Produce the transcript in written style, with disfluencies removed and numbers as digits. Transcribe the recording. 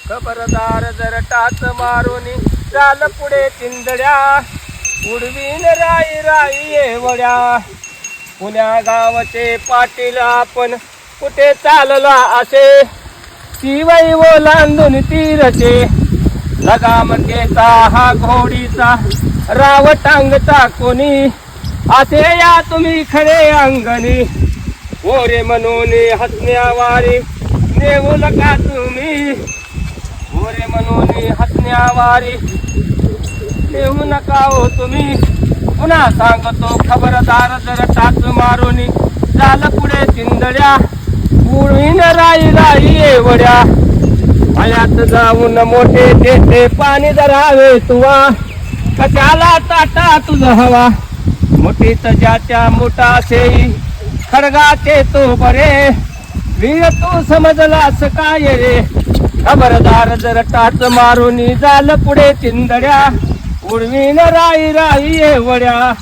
खबरदार जर टाच मारून चाल पुढे चिंदड्या उडवीन राई राई येवड्या पुण्या गावाचे पाटील आपण कुठे चालला असे शिवाई ओलांडून तीरचे लगाम घेता हा घोडीचा राव टांगता कोणी असे या तुम्ही खरे अंगणी ओरे म्हणून हसण्यावारी नेऊ नका तुम्ही ओरे म्हणून हसण्यावारी नेऊ नका हो तुम्ही पुन्हा सांगतो खबरदार जर टाच मारून चाल पुढे चिंदड्या उडवीन राई राई येवड्या मळ्यात जाऊन मोठे देते पाणी धरावे तुवा कशाला ताटा तुझ हवा मोठीत ज्याच्या मोठा असेही खडगाचे तो बरे वीर तू समजलास काय रे खबरदार जर टाच मारून जाल पुढे चिंदड्या उडवीन राई राई येवड्या